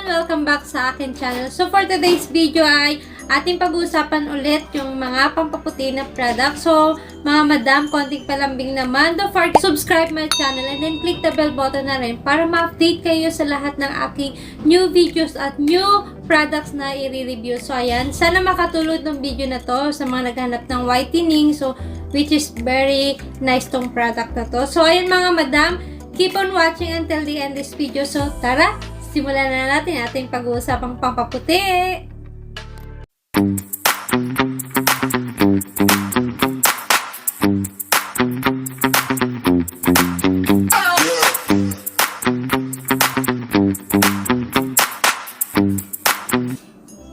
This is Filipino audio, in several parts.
everyone! Welcome back sa akin channel. So for today's video ay ating pag-uusapan ulit yung mga pampaputi na product. So mga madam, konting palambing naman. Don't forget to subscribe my channel and then click the bell button na rin para ma-update kayo sa lahat ng aking new videos at new products na i-review. So ayan, sana makatulong ng video na to sa mga naghanap ng whitening. So which is very nice tong product na to. So ayan mga madam, keep on watching until the end this video. So tara, simulan na natin ating pag-uusapang pampaputi.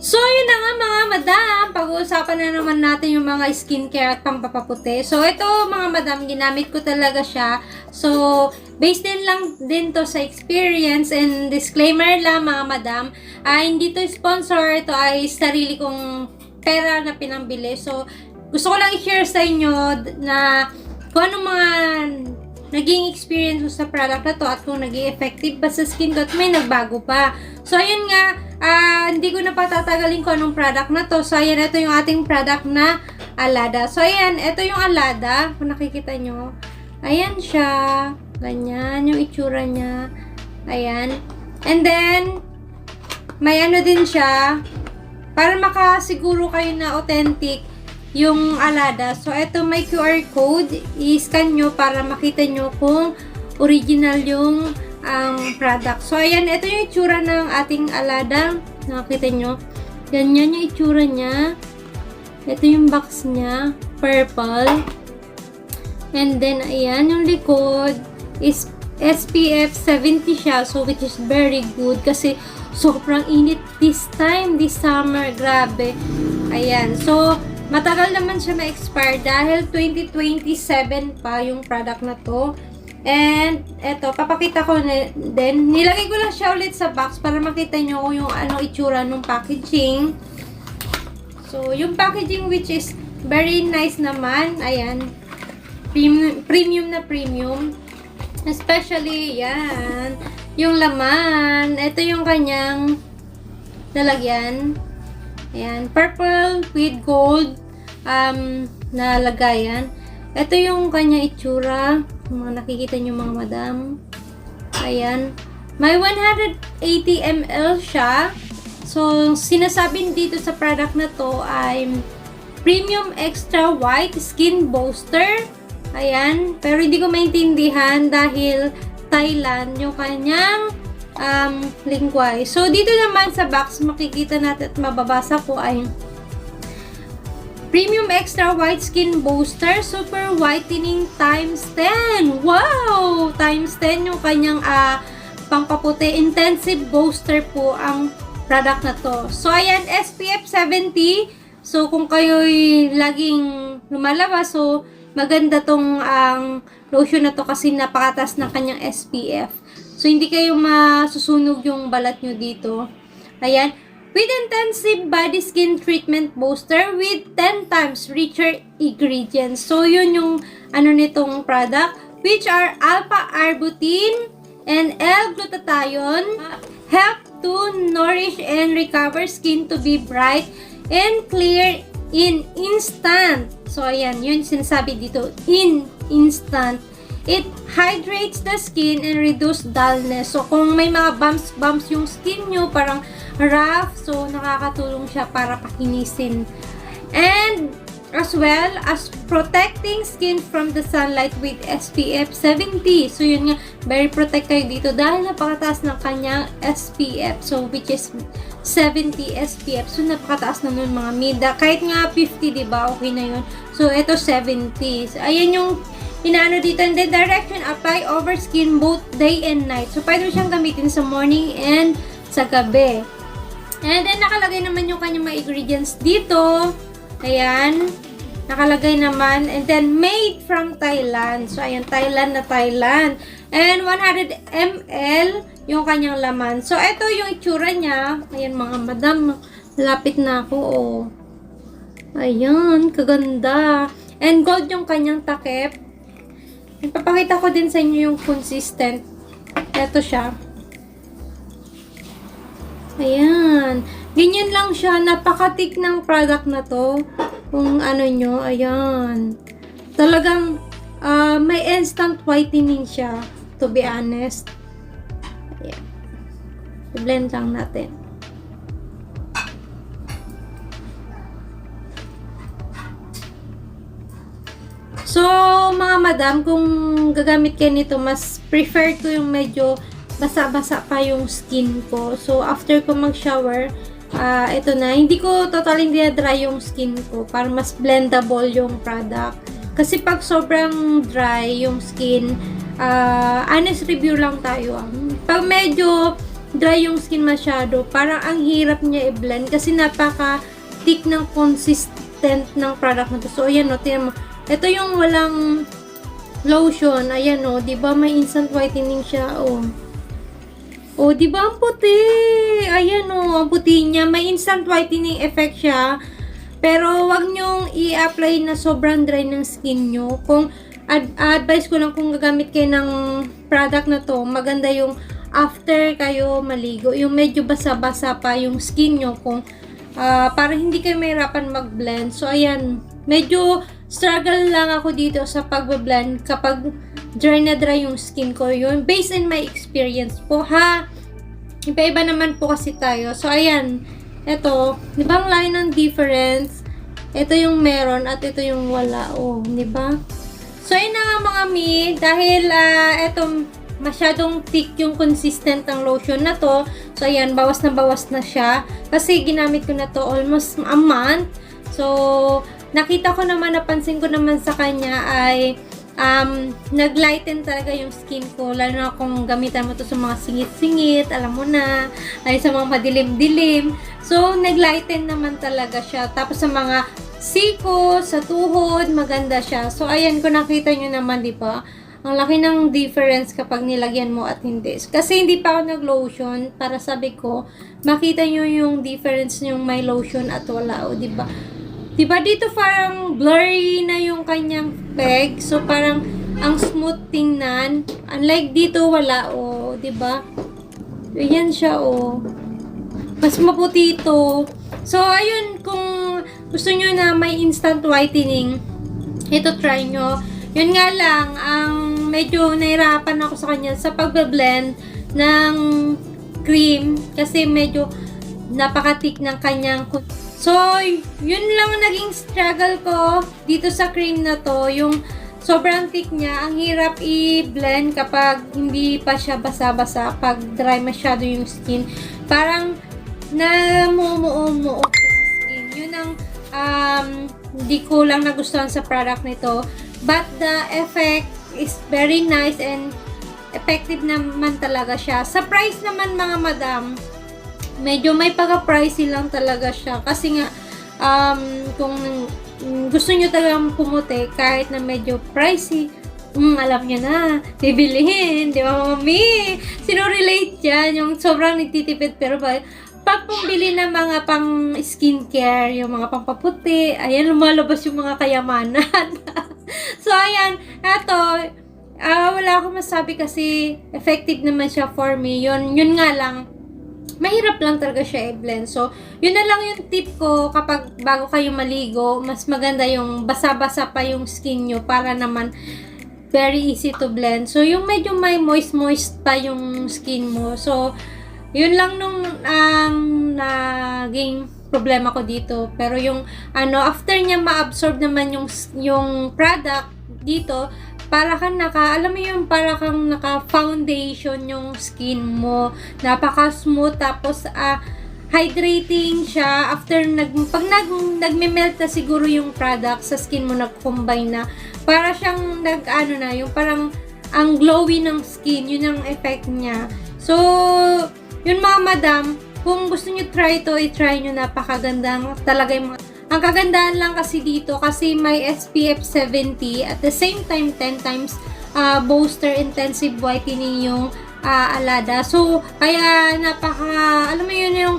So, yun na nga mga madam, pag-uusapan na naman natin yung mga skincare at pampapaputi. So, ito mga madam, ginamit ko talaga siya. So, based din lang din to sa experience and disclaimer lang mga madam, hindi to sponsor, ito ay sarili kong pera na pinambili. So, gusto ko lang i-share sa inyo na kung anong mga naging experience ko sa product na to at kung naging effective ba sa skin ko at may nagbago pa. So, ayun nga, hindi ko na patatagalin kung anong product na to. So, ayan, ito yung ating product na Alada. So, ayan, ito yung Alada. Kung nakikita nyo, ayan siya. Ganyan, yung itsura niya. Ayan. And then, may ano din siya, para makasiguro kayo na authentic yung Alada. So, ito may QR code. I-scan nyo para makita nyo kung original yung product. So, ayan. Ito yung itsura ng ating Alada. Nakakita nyo. Ganyan yung itsura niya. Ito yung box niya. Purple. And then, ayan. Yung likod is SPF 70 siya. So, which is very good. Kasi, sobrang init this time. This summer. Grabe. Ayan. So, matagal naman siya ma-expire dahil 2027 pa yung product na to. And, eto, papakita ko na din. Nilagay ko lang siya ulit sa box para makita nyo yung ano itsura ng packaging. So, yung packaging which is very nice naman. Ayan. Premium na premium. Especially, yan. Yung laman. Ito yung kanyang lalagyan. Ayan. Purple with gold na lagayan. Ito yung kanyang itsura. Mga nakikita nyo mga madam. Ayan. May 180 ml siya. So, sinasabi dito sa product na to ay Premium Extra White Skin Booster. Ayan. Pero hindi ko maintindihan dahil Thailand yung kanyang lingway. So, dito naman sa box, makikita natin at mababasa ko ay Premium Extra White Skin Booster Super Whitening times 10. Wow! Times 10 yung kanyang pampaputi. Intensive Booster po ang product na to. So, ayan, SPF 70. So, kung kayo'y laging lumalabas, so, maganda tong lotion na to kasi napakatas ng kanyang SPF. So, hindi kayo masusunog yung balat nyo dito. Ayan. With intensive body skin treatment booster with 10 times richer ingredients. So, yun yung ano nitong product, which are alpha-arbutin and L-glutathione. Help to nourish and recover skin to be bright and clear in instant. So, ayan, yun sinasabi dito, in instant. It hydrates the skin and reduce dullness. So, kung may mga bumps yung skin nyo, parang rough, so nakakatulong siya para pakinisin. And as well as protecting skin from the sunlight with SPF 70. So, yun nga, very protect kayo dito dahil napakataas ng kanyang SPF. So, which is 70 SPF. So, napakataas na nun mga mida. Kahit nga 50, diba? Okay na yun. So, ito 70. So, ayan yung inaano dito. And then, direction, apply over skin both day and night. So, pwede mo siyang gamitin sa morning and sa gabi. And then, nakalagay naman yung kanyang mga ingredients dito. Ayan. Nakalagay naman. And then, made from Thailand. So, ayan, Thailand na Thailand. And 100 ml yung kanyang laman. So, ito yung itsura niya. Ayan, mga madam. Lapit na ako, oh. Ayan, kaganda. And gold yung kanyang takip. Ipapakita ko din sa inyo yung consistent. Ito siya. Ayan. Ganyan lang siya. Napakatik ng product na to. Kung ano nyo, ayan. Talagang may instant whitening siya. To be honest. Ayan. I-blend lang natin. So, mga madam, kung gagamit kayo nito, mas prefer ko yung medyo basa-basa pa yung skin ko. So, after ko mag-shower, ito na. Hindi ko totally dry yung skin ko para mas blendable yung product. Kasi pag sobrang dry yung skin, honest review lang tayo. Pag medyo dry yung skin masyado, parang ang hirap niya i-blend kasi napaka-thick ng consistent ng product na to. So, ayan o, tingnan mo. Ito yung walang lotion. Ayan o, di ba may instant whitening siya? O, di ba ang puti? Ayan o, ang puti niya. May instant whitening effect siya. Pero wag nyong i-apply na sobrang dry ng skin nyo. Kung advice ko lang kung gagamit kayo ng product na to, maganda yung after kayo maligo. Yung medyo basa-basa pa yung skin nyo. Kung para hindi kayo mahirapan mag-blend. So, ayan. Medyo struggle lang ako dito sa pag-blend kapag dry na dry yung skin ko. Yun, based on my experience po, ha? Iba-iba naman po kasi tayo. So, ayan. Ito, di ba ang line ng difference? Ito yung meron at ito yung wala. O, di ba? So, ayun na nga mga mi. Dahil, ito, masyadong thick yung consistent ng lotion na to. So, ayan, bawas na siya. Kasi, ginamit ko na to almost a month. So, nakita ko naman, napansin ko naman sa kanya ay naglighten talaga yung skin ko. Lalo na kung gamitan mo to sa mga singit-singit, alam mo na, ay sa mga madilim-dilim. So, naglighten naman talaga siya. Tapos sa mga siko, sa tuhod, maganda siya. So, ayan, kung nakita nyo naman, di ba? Ang laki ng difference kapag nilagyan mo at hindi. Kasi hindi pa ako nag-lotion para sabi ko, makita nyo yung difference yung may lotion at wala. O, di ba? Diba dito parang blurry na yung kanyang peg. So parang ang smooth tingnan. Unlike dito wala diba? Ayan siya Mas maputi ito. So ayun, kung gusto nyo na may instant whitening, ito try nyo. Yun nga lang, ang medyo nahirapan ako sa kanya sa pagbe-blend ng cream kasi medyo napaka-thick ng kanyang. So, yun lang naging struggle ko dito sa cream na to. Yung sobrang thick niya. Ang hirap i-blend kapag hindi pa siya basa-basa. Pag dry masyado yung skin. Parang namumuo-muo yung skin. Yun ang hindi ko lang nagustuhan sa product nito. But the effect is very nice and effective naman talaga siya. Sa price naman mga madam, medyo may pagka-pricey lang talaga siya. Kasi nga, kung gusto nyo talagang pumuti, kahit na medyo pricey, alam nyo na, bibilihin. Di ba, mami? Sino relate yan? Yung sobrang nagtitipid, pero pag pumili ng mga pang skincare, yung mga pang paputi, ayan, lumalabas yung mga kayamanan. So, ayan, eto, wala akong masabi kasi effective naman siya for me. Yun nga lang, mahirap lang talaga siya i-blend. So, yun na lang yung tip ko kapag bago kayo maligo, mas maganda yung basa-basa pa yung skin nyo para naman very easy to blend. So, yung medyo may moist pa yung skin mo. So, yun lang nung naging problema ko dito. Pero yung after niya ma-absorb naman yung product dito, para kang alam mo yung para kang naka-foundation yung skin mo. Napaka-smooth, tapos hydrating siya. After, pag nagme-melt na siguro yung product sa skin mo, nag-combine na. Para siyang yung parang ang glowy ng skin, yun ang effect niya. So, yun mga madam, kung gusto nyo try ito, i-try nyo, napakagandang talaga yung mga. Ang kagandahan lang kasi dito, kasi may SPF 70, at the same time, 10 times booster intensive whitening yung Alada. So, kaya alam mo yun, yung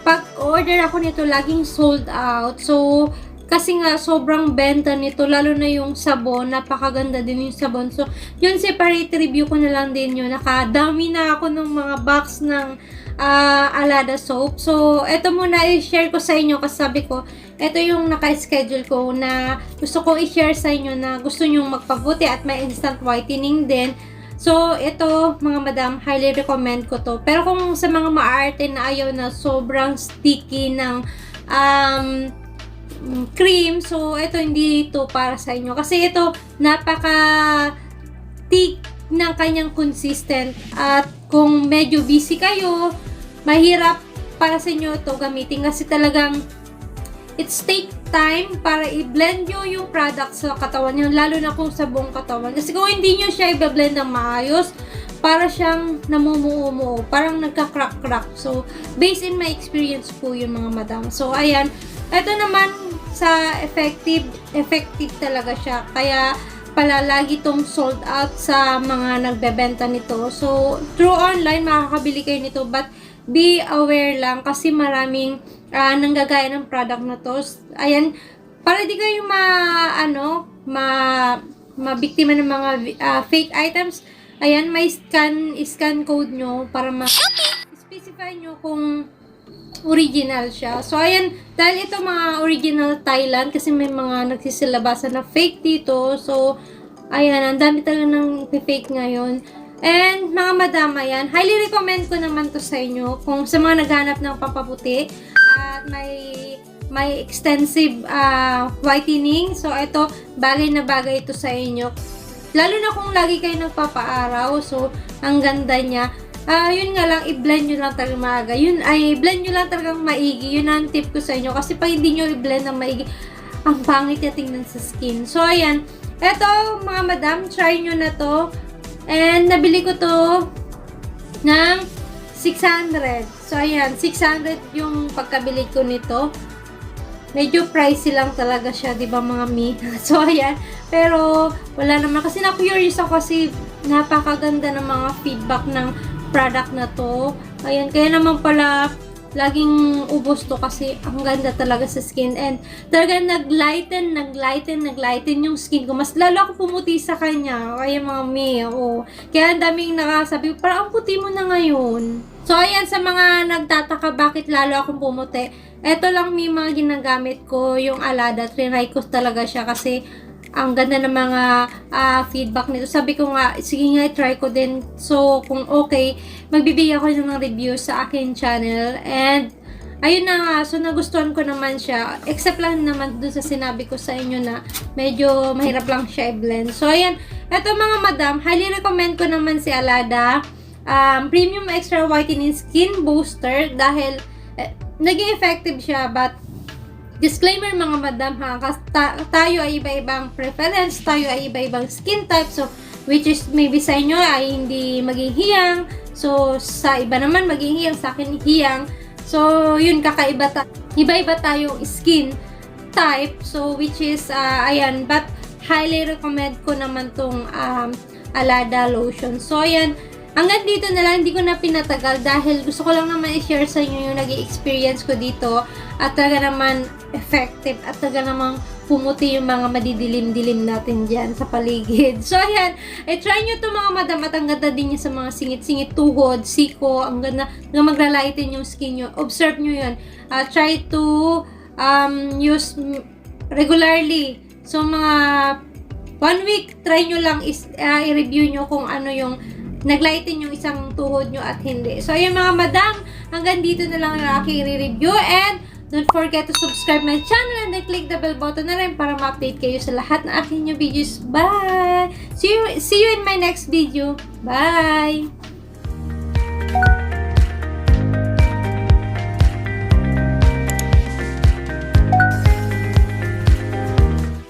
pag-order ako nito, laging sold out. So, kasi nga, sobrang benta nito, lalo na yung sabon, napakaganda din yung sabon. So, yun, separate review ko na lang din yun. Nakadami na ako ng mga box ng Alada soap. So, ito muna i-share ko sa inyo kasi sabi ko, ito yung naka-schedule ko na gusto kong i-share sa inyo na gusto nyong magpaputi at may instant whitening din. So, ito mga madam, highly recommend ko to. Pero kung sa mga maarte na ayaw na sobrang sticky ng cream, so ito hindi ito para sa inyo. Kasi ito, napaka-thick ng kanyang consistent. At kung medyo busy kayo, mahirap para sa inyo ito gamitin. Kasi talagang it's take time para i-blend nyo yung product sa katawan nyo, lalo na kung sa buong katawan. Kasi kung hindi nyo siya i-blend ng maayos, para siyang namumuo-muo, parang nagka-crack-crack. So, based in my experience po yung mga madam. So, ayan. Ito naman sa effective talaga siya. Kaya, pala lagi itong sold out sa mga nagbebenta nito. So, through online, makakabili kayo nito. But, be aware lang kasi maraming nanggagaya ng product na to. Ayan, para di kayo mabiktima ng mga fake items. Ayan, may scan code nyo para ma-specify nyo kung original siya. So, ayan, dahil ito mga original Thailand kasi may mga nagsisilabasan na fake dito. So, ayan, ang dami talaga ng fake ngayon. And, mga madam, ayan, highly recommend ko naman to sa inyo kung sa mga naghanap ng pampaputi at may extensive whitening. So, ito, bagay na bagay ito sa inyo. Lalo na kung lagi kayo nagpapaaraw. So, ang ganda niya. Yun nga lang, i-blend nyo lang talagang maaga. I-blend nyo lang talagang maigi. Yun ang tip ko sa inyo. Kasi pag hindi nyo i-blend ng maigi, ang pangit niya tingnan sa skin. So, ayan. Ito, mga madam, try nyo na to. And, nabili ko to ng 600. So, ayan. 600 yung pagkabili ko nito. Medyo pricey lang talaga siya, di ba mga mi? So, ayan. Pero, wala naman. Kasi na-curious ako kasi napakaganda ng mga feedback ng product na to. Ayan. Kaya naman pala, laging ubos to kasi ang ganda talaga sa skin. And, talaga nag-lighten yung skin ko. Mas lalo ako pumuti sa kanya. Kaya mga mi, oh. Kaya ang daming nakasabi, parang ang puti mo na ngayon. So, ayan, sa mga nagtataka bakit lalo akong pumuti, eto lang may mga ginagamit ko, yung Alada. Trinay ko talaga siya kasi ang ganda ng mga feedback nito. Sabi ko nga, sige nga, try ko din. So, kung okay, magbibigay ako ng review sa akin channel. And, ayun na nga. So, nagustuhan ko naman siya. Except lang naman dun sa sinabi ko sa inyo na medyo mahirap lang siya i-blend. So, ayan. Eto mga madam, highly recommend ko naman si Alada. Premium Extra Whitening Skin Booster dahil naging effective siya. But, disclaimer mga madam ha, tayo ay iba-ibang preference, tayo ay iba-ibang skin type, so which is maybe sa inyo ay hindi maging hiyang, so sa iba naman maging hiyang, sa akin hiyang, so yun iba-iba tayong skin type, so which is ayan, but highly recommend ko naman tong Alada lotion. So ayan, hanggang dito na lang, hindi ko na pinatagal dahil gusto ko lang naman i-share sa inyo yung naging experience ko dito at talaga naman effective at talaga namang pumuti yung mga madidilim-dilim natin dyan sa paligid. So, ayan, try nyo to mga madam at ang ganda din niya sa mga singit-singit, tuhod, siko, ang ganda nga maglalighten yung skin nyo. Observe nyo yun. Try to use regularly. So, mga 1 week, try nyo lang i-review nyo kung ano yung naglighten yung isang tuhod nyo at hindi. So, ayun mga madam, hanggang dito na lang ang aking re-review and don't forget to subscribe my channel and then click the bell button na rin para ma-update kayo sa lahat ng aking new videos. Bye! See you in my next video. Bye!